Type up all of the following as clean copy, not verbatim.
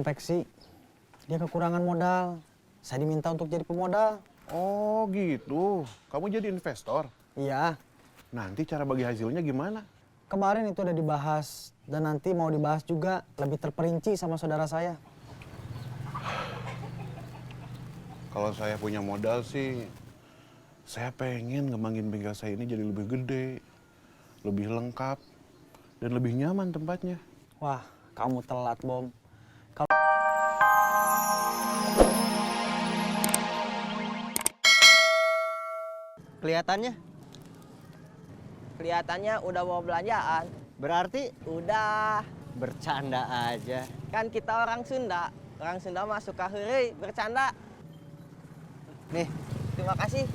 konveksi. Dia kekurangan modal. Saya diminta untuk jadi pemodal. Oh gitu, kamu jadi investor? Iya, Nanti cara bagi hasilnya gimana? kemarin itu udah dibahas. Dan nanti mau dibahas juga lebih terperinci sama saudara saya. Kalau saya punya modal sih, saya pengen ngembangin bengkel saya ini jadi lebih gede, lebih lengkap, dan lebih nyaman tempatnya. Wah, kamu telat, Bom. Kelihatannya Kelihatannya udah mau belanjaan. berarti Udah, bercanda aja. kan kita orang Sunda. Orang Sunda mah suka heureuy bercanda. Nih, Terima kasih.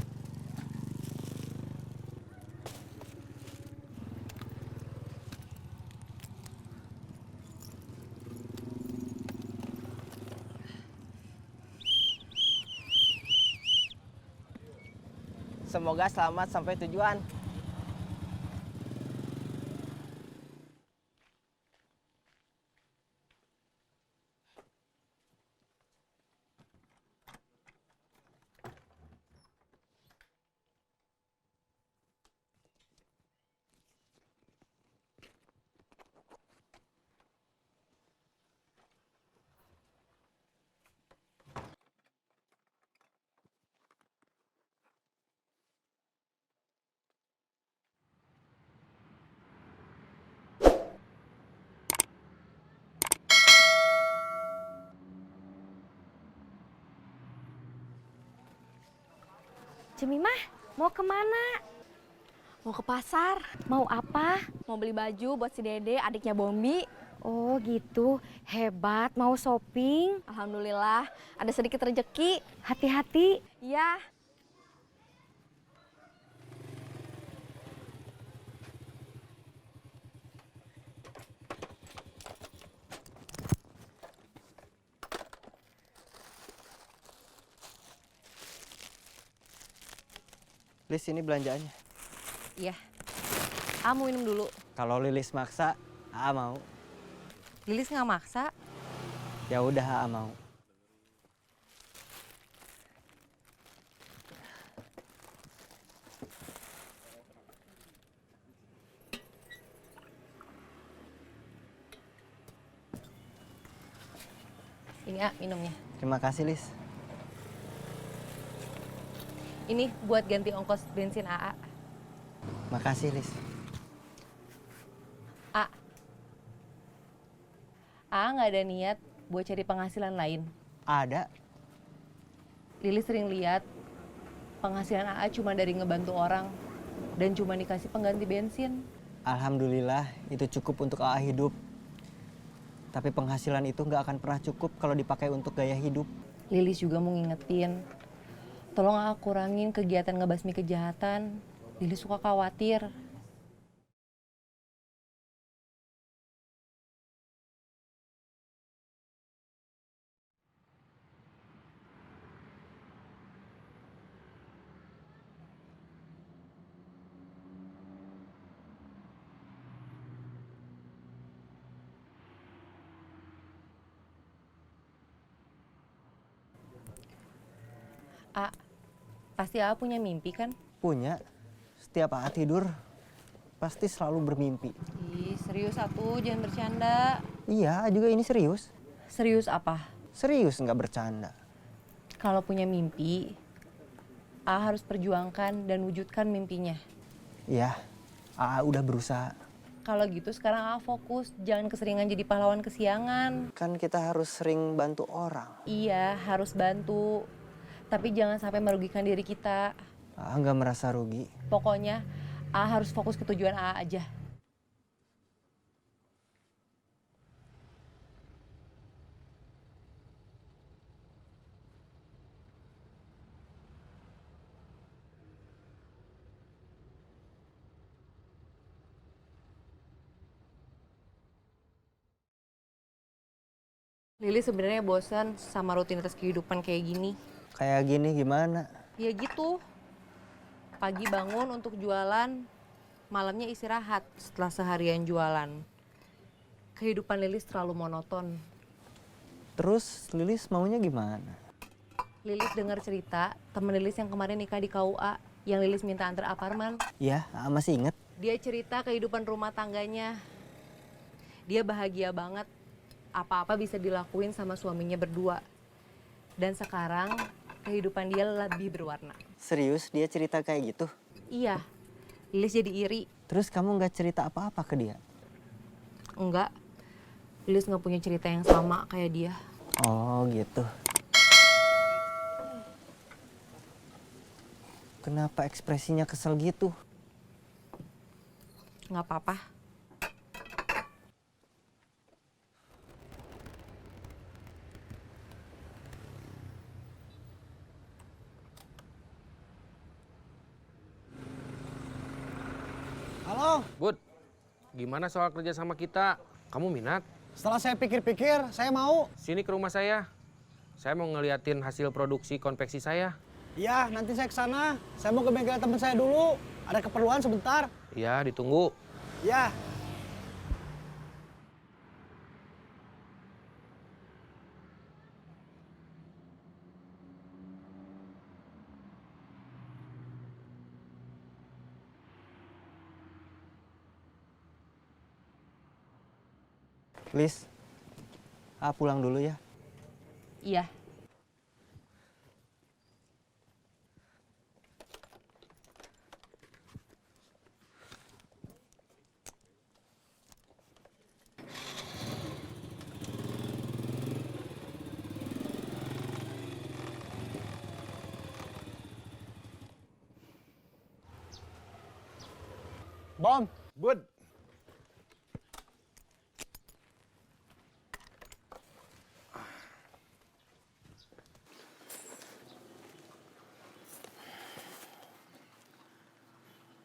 Semoga selamat sampai tujuan. Cemimah, mau kemana? Mau ke pasar, Mau apa? mau beli baju buat si Dede, adiknya Bombi. Oh gitu, hebat mau shopping. Alhamdulillah, ada sedikit rezeki. Hati-hati. Iya, Lis ini belanjaannya. iya. Mau minum dulu. Kalau Lilis maksa, Aa mau. Lilis nggak maksa. Ya udah Aa mau. Ini minumnya. Terima kasih Lis. Ini buat ganti ongkos bensin AA. Makasih Lis. AA nggak ada niat buat cari penghasilan lain. Ada. Lilis sering lihat penghasilan AA cuma dari ngebantu orang dan cuma dikasih pengganti bensin. Alhamdulillah itu cukup untuk Aa hidup. Tapi penghasilan itu nggak akan pernah cukup kalau dipakai untuk gaya hidup. Lilis juga mau ngingetin, tolong AA kurangin kegiatan ngebasmi kejahatan. Lilis suka khawatir. Pasti AA punya mimpi kan? Punya. Setiap Aa tidur, pasti selalu bermimpi. Ih, serius atuh, jangan bercanda. Iya, juga ini serius. Serius apa? Serius nggak bercanda. Kalau punya mimpi, AA harus perjuangkan dan wujudkan mimpinya. Iya, Aa udah berusaha. Kalau gitu sekarang AA fokus, jangan keseringan jadi pahlawan kesiangan. Kan kita harus sering bantu orang. Iya, harus bantu. Tapi jangan sampai merugikan diri kita. Aa nggak merasa rugi. Pokoknya AA harus fokus ke tujuan AA aja. Lili sebenarnya bosan sama rutinitas kehidupan kayak gini. Kayak gini gimana? Ya gitu. Pagi bangun untuk jualan, malamnya istirahat setelah seharian jualan. Kehidupan Lilis terlalu monoton. Terus Lilis maunya gimana? Lilis dengar cerita temen Lilis yang kemarin nikah di KUA, yang Lilis minta antar apartemen. Ya, masih inget. Dia cerita kehidupan rumah tangganya. Dia bahagia banget, apa-apa bisa dilakuin sama suaminya berdua. Dan sekarang kehidupan dia lebih berwarna. Serius dia cerita kayak gitu? Iya, Lilis jadi iri. Terus kamu nggak cerita apa-apa ke dia? Enggak, Lilis nggak punya cerita yang sama kayak dia. Oh gitu. Kenapa ekspresinya kesel gitu? Nggak apa-apa. Halo, Bud, gimana soal kerja sama kita? Kamu minat? setelah saya pikir-pikir, saya mau. Sini ke rumah saya. Saya mau ngeliatin hasil produksi konveksi saya. Iya, nanti saya ke sana. Saya mau ke bengkel teman saya dulu. Ada keperluan sebentar. Iya, ditunggu. Ya. Liz, pulang dulu ya. Iya. Bom, Bud,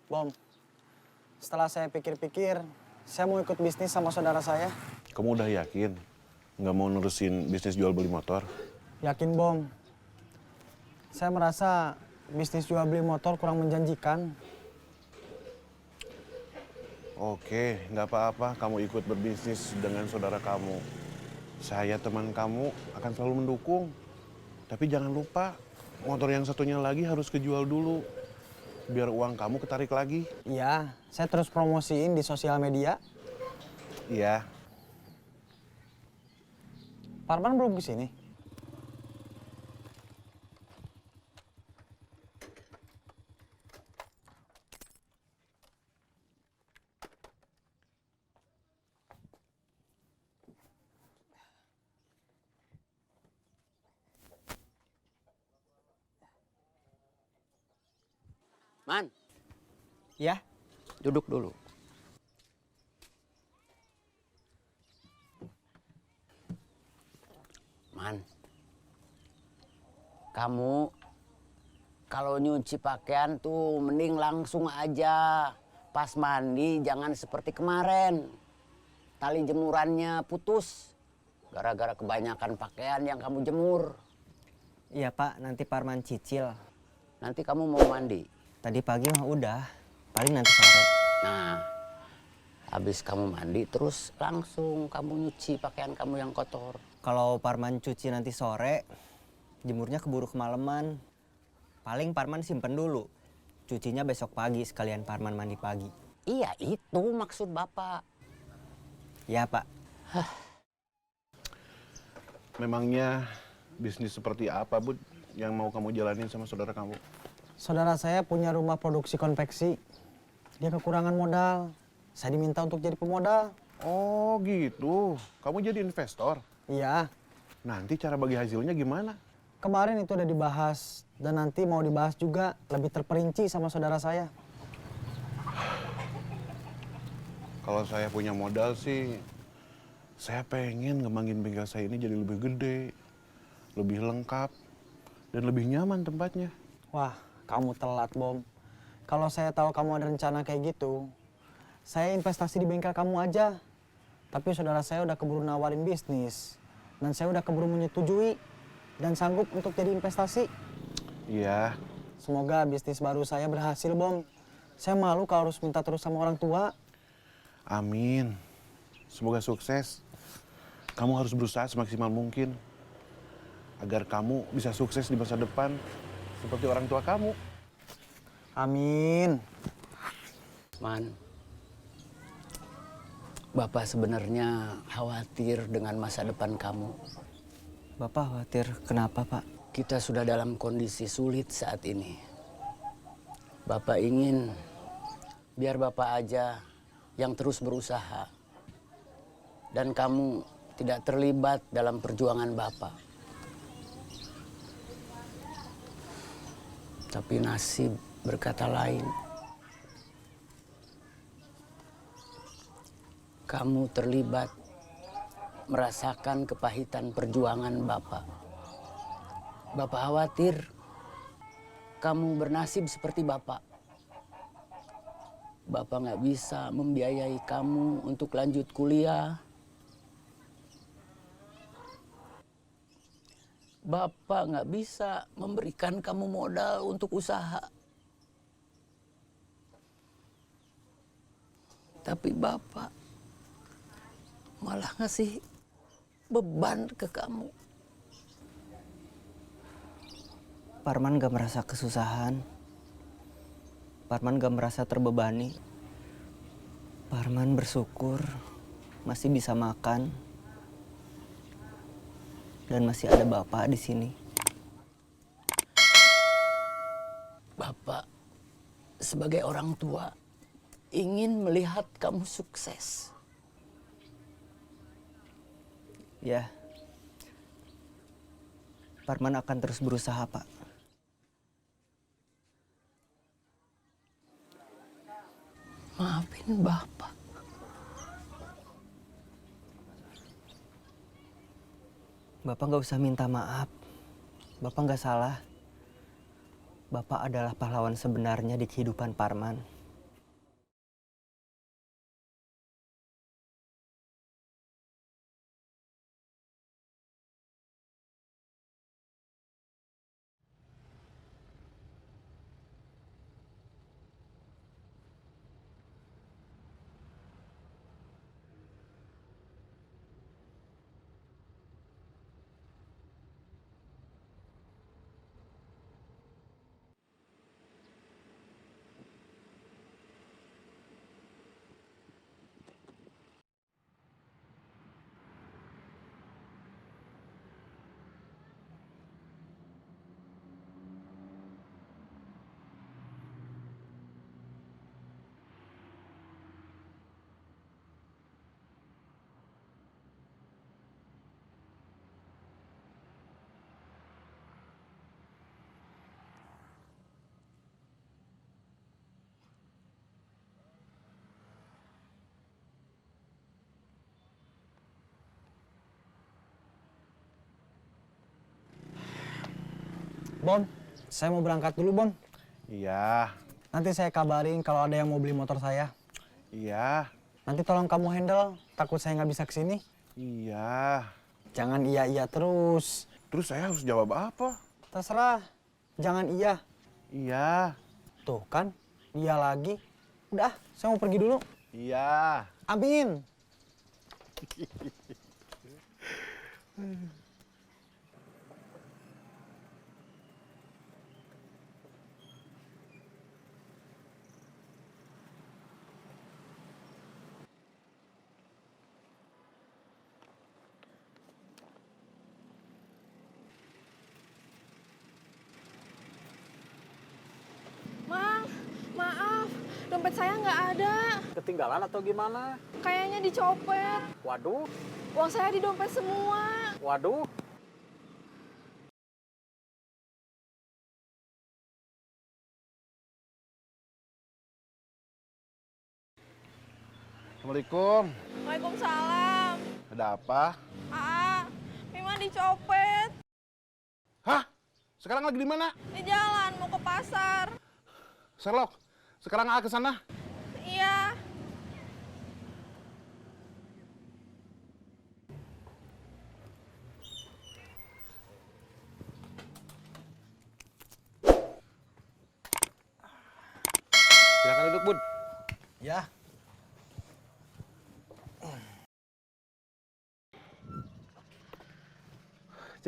Bom. Setelah saya pikir-pikir, saya mau ikut bisnis sama saudara saya. kamu udah yakin nggak mau nerusin bisnis jual beli motor? Yakin, Bom. Saya merasa bisnis jual beli motor kurang menjanjikan. Oke, nggak apa-apa. Kamu ikut berbisnis dengan saudara kamu. Saya teman kamu akan selalu mendukung. Tapi jangan lupa, motor yang satunya lagi harus kejual dulu. Biar uang kamu ketarik lagi. Iya, saya terus promosiin di sosial media. Iya. Parman belum kesini. Man, Ya, duduk dulu. Man, kamu kalau nyuci pakaian tuh mending langsung aja. Pas mandi jangan seperti kemarin. Tali jemurannya putus. Gara-gara kebanyakan pakaian yang kamu jemur. iya Pak, nanti Parman cicil. Nanti kamu mau mandi. Tadi pagi mah udah, paling nanti sore. Nah, habis kamu mandi terus langsung kamu nyuci pakaian kamu yang kotor. Kalau Parman cuci nanti sore, jemurnya keburu kemalaman. Paling Parman simpen dulu. Cucinya besok pagi sekalian Parman mandi pagi. Iya, itu maksud Bapak. Ya Pak. Memangnya bisnis seperti apa, Bud, yang mau kamu jalanin sama saudara kamu? Saudara saya punya rumah produksi konveksi. Dia kekurangan modal. Saya diminta untuk jadi pemodal. Oh gitu, kamu jadi investor. Iya, Nanti cara bagi hasilnya gimana? kemarin itu udah dibahas. Dan nanti mau dibahas juga lebih terperinci sama saudara saya. Kalau saya punya modal sih, saya pengen ngembangin bengkel saya ini jadi lebih gede, lebih lengkap, dan lebih nyaman tempatnya. Wah, kamu telat, Bom. Kalau saya tahu kamu ada rencana kayak gitu, saya investasi di bengkel kamu aja. Tapi saudara saya udah keburu nawarin bisnis. Dan saya udah keburu menyetujui dan sanggup untuk jadi investasi. Iya, Semoga bisnis baru saya berhasil, Bom. Saya malu kalau harus minta terus sama orang tua. amin. Semoga sukses. Kamu harus berusaha semaksimal mungkin agar kamu bisa sukses di masa depan seperti orang tua kamu. Amin. Man, Bapak sebenarnya khawatir dengan masa depan kamu. Bapak khawatir kenapa, Pak? Kita sudah dalam kondisi sulit saat ini. Bapak ingin biar Bapak aja yang terus berusaha. Dan kamu tidak terlibat dalam perjuangan Bapak. Tapi nasib berkata lain. Kamu terlibat merasakan kepahitan perjuangan Bapak. Bapak khawatir kamu bernasib seperti Bapak. Bapak nggak bisa membiayai kamu untuk lanjut kuliah. Bapak nggak bisa memberikan kamu modal untuk usaha. Tapi Bapak malah ngasih beban ke kamu. Parman gak merasa kesusahan. Parman gak merasa terbebani. Parman bersyukur masih bisa makan dan masih ada Bapak di sini. Bapak sebagai orang tua ingin melihat kamu sukses. Ya, Parman akan terus berusaha, Pak. Maafin Bapak. Bapak gak usah minta maaf. Bapak gak salah. Bapak adalah pahlawan sebenarnya di kehidupan Parman. Bon, saya mau berangkat dulu, Bon. Iya, Nanti saya kabarin kalau ada yang mau beli motor saya. iya, Nanti tolong kamu handle, takut saya nggak bisa kesini. iya. Jangan iya-iya terus. Terus saya harus jawab apa? Terserah, jangan iya. Iya, Tuh kan, iya lagi. Udah, saya mau pergi dulu. iya. Amin. Mang, maaf, dompet saya nggak ada. Ketinggalan atau gimana? Kayaknya dicopet. Waduh, Uang saya di dompet semua. waduh. Assalamualaikum. Waalaikumsalam. Ada apa? Mima dicopet. Hah? Sekarang lagi di mana? Di jalan, mau ke pasar. Sherlock, sekarang ke sana. Iya. Silakan duduk, Bun. Ya.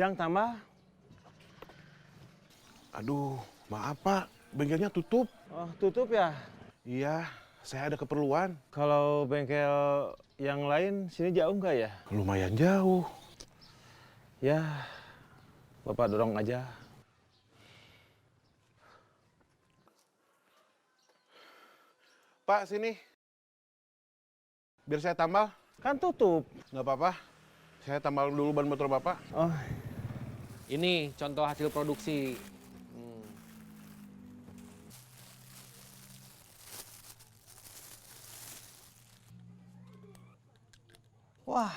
Jang, tambah. Aduh, maaf Pak, bengkelnya tutup. Oh, tutup ya? Iya, saya ada keperluan. Kalau bengkel yang lain sini jauh nggak ya? Lumayan jauh. Ya, Bapak dorong aja. Pak, sini. Biar saya tambal. Kan tutup. Nggak apa-apa. Saya tambal dulu ban motor Bapak. Oh, Ini contoh hasil produksi. Wah,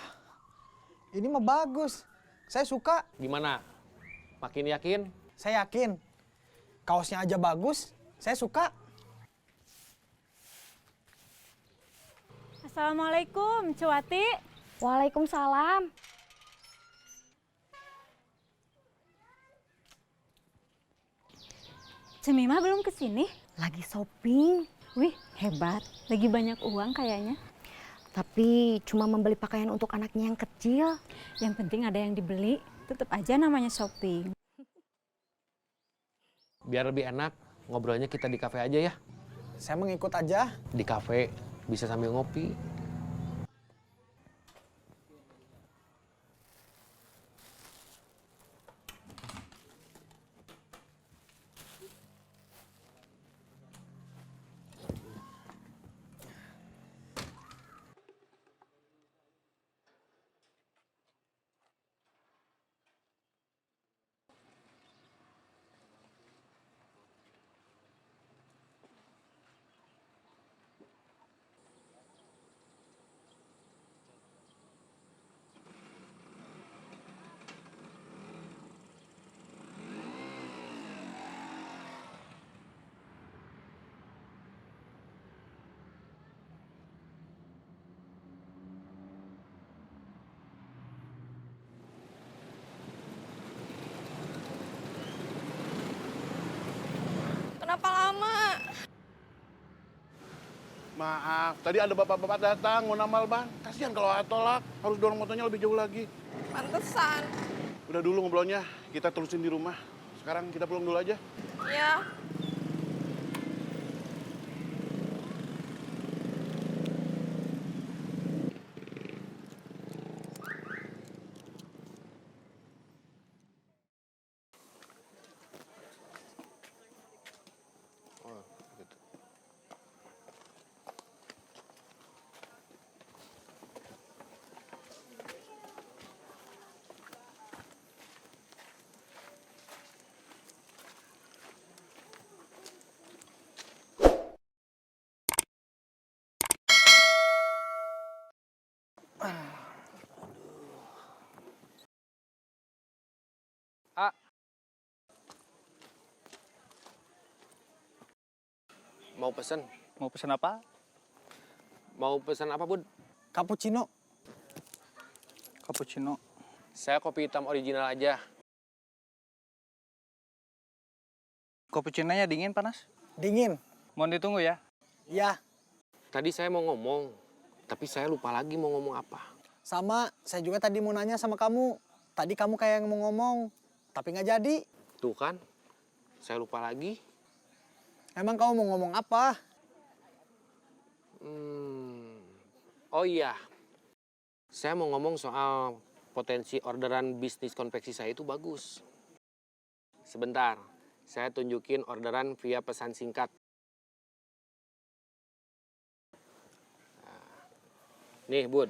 ini mah bagus. Saya suka. Gimana? Makin yakin? Saya yakin. Kaosnya aja bagus. Saya suka. Assalamualaikum, Cuati. Waalaikumsalam. Cemima belum kesini? Lagi shopping, Wih, hebat. Lagi banyak uang kayaknya. tapi cuma membeli pakaian untuk anaknya yang kecil. Yang penting ada yang dibeli. Tetap aja namanya shopping. Biar lebih enak, ngobrolnya kita di kafe aja ya. Saya mengikut aja. Di kafe bisa sambil ngopi. Kenapa lama? Maaf, tadi ada bapak-bapak datang mau nambal ban. Kasihan kalau tolak, harus dorong motornya lebih jauh lagi. Pantesan. Udah dulu ngobrolnya, kita terusin di rumah. Sekarang kita pulang dulu aja. Ya. Mau pesen? Mau pesen apa? Mau pesen apa, Bud? Cappuccino. Cappuccino. Saya kopi hitam original aja. Cappuccino-nya dingin panas? Dingin. Mau ditunggu ya? Iya. Tadi saya mau ngomong, tapi saya lupa lagi mau ngomong apa. Sama, saya juga tadi mau nanya sama kamu. Tadi kamu kayak mau ngomong, tapi nggak jadi. Tuh kan, saya lupa lagi. Emang kamu mau ngomong apa? Oh iya, saya mau ngomong soal potensi orderan bisnis konveksi saya itu bagus. Sebentar, saya tunjukin orderan via pesan singkat. Nih, Bud.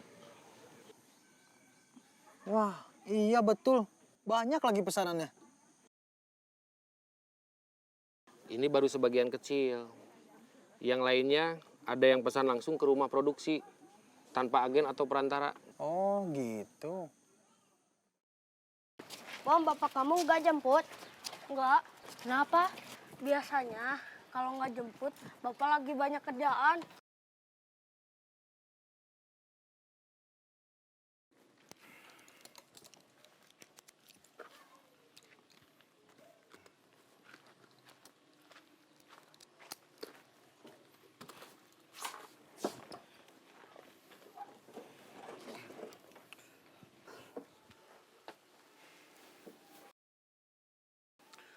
Wah, iya betul. Banyak lagi pesanannya. Ini baru sebagian kecil. Yang lainnya ada yang pesan langsung ke rumah produksi tanpa agen atau perantara. Oh, gitu. Bang, bapak kamu nggak jemput? Nggak. Kenapa? Biasanya kalau nggak jemput, bapak lagi banyak kerjaan.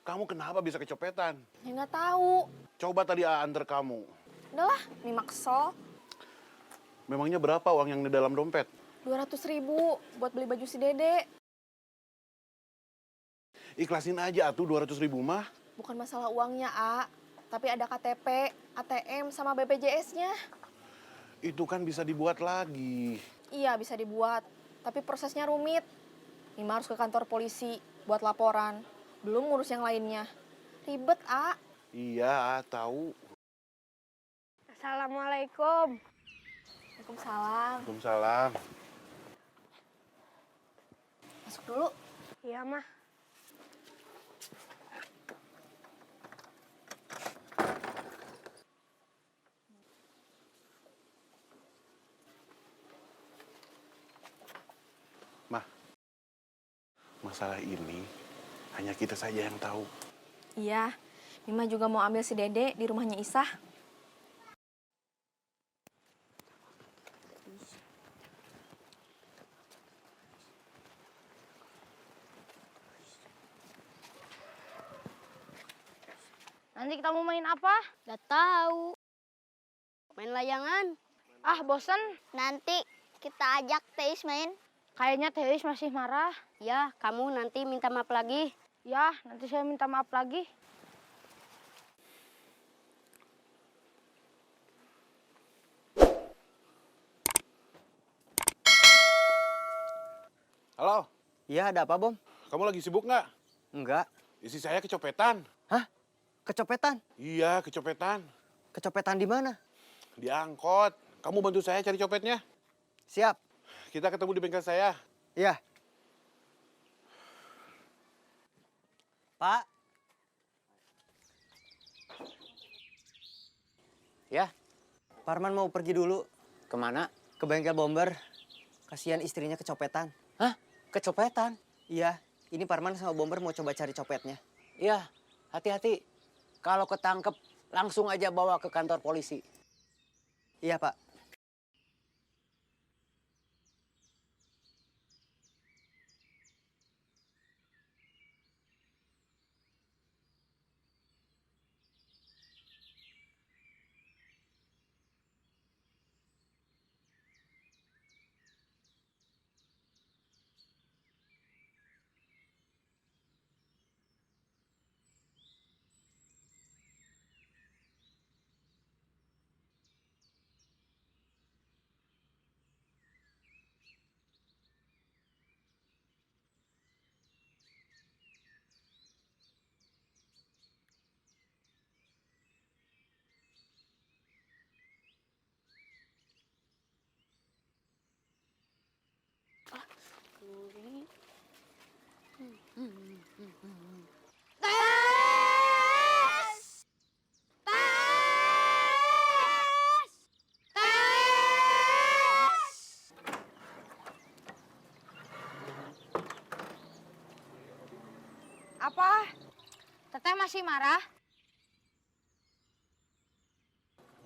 Kamu kenapa bisa kecopetan? Ya nggak tahu. Coba tadi antar kamu. Udahlah, Mima kesel. Memangnya berapa uang yang di dalam dompet? 200.000 buat beli baju si Dede. Ikhlasin aja atuh 200.000 mah. Bukan masalah uangnya, A. Tapi ada KTP, ATM, sama BPJS-nya. Itu kan bisa dibuat lagi. Iya, bisa dibuat. Tapi prosesnya rumit. Mima harus ke kantor polisi buat laporan. Belum ngurus yang lainnya. Ribet, A. Iya, tahu. Assalamualaikum. Waalaikumsalam. Waalaikumsalam. Masuk dulu. Iya, Mah. Mah, masalah ini hanya kita saja yang tahu. Iya, Mima juga mau ambil si Dede di rumahnya Isah. Nanti kita mau main apa? Gak tahu. Main layangan. Ah, bosen. Nanti kita ajak Teis main. Kayaknya Teis masih marah. Ya, kamu nanti minta maaf lagi. Ya, nanti saya minta maaf lagi. Halo, Iya, ada apa, Bom? kamu lagi sibuk nggak? Enggak. Isi saya kecopetan. Hah? Kecopetan? Iya, kecopetan. Kecopetan di mana? Di angkot. Kamu bantu saya cari copetnya. Siap. Kita ketemu di bengkel saya. Iya. Pak. Ya, Parman mau pergi dulu kemana? ke bengkel bomber. Kasihan istrinya kecopetan. Hah? Kecopetan? Iya, ini Parman sama bomber mau coba cari copetnya. Iya, hati-hati. Kalau ketangkep, langsung aja bawa ke kantor polisi. Iya, Pak. Apa? Teteh masih marah?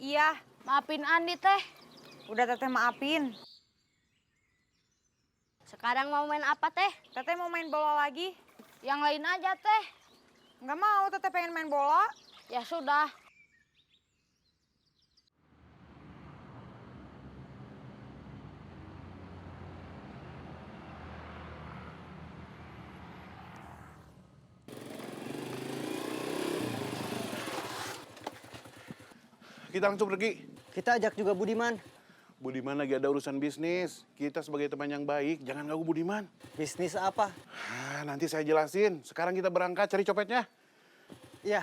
Iya. Maafin Andi, Teh. Udah Teteh maafin. Sekarang mau main apa, Teh? Teteh mau main bola lagi? Yang lain aja, Teh. Nggak mau, Teteh pengen main bola. Ya sudah. Kita langsung pergi. Kita ajak juga Budiman. Budiman lagi ada urusan bisnis. Kita sebagai teman yang baik, jangan ganggu Budiman. Bisnis apa? Nanti saya jelasin. Sekarang kita berangkat cari copetnya. Iya.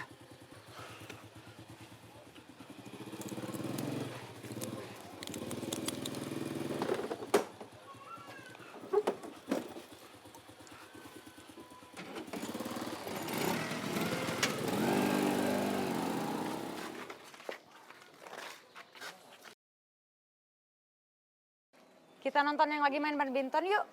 Kita nonton yang lagi main badminton yuk.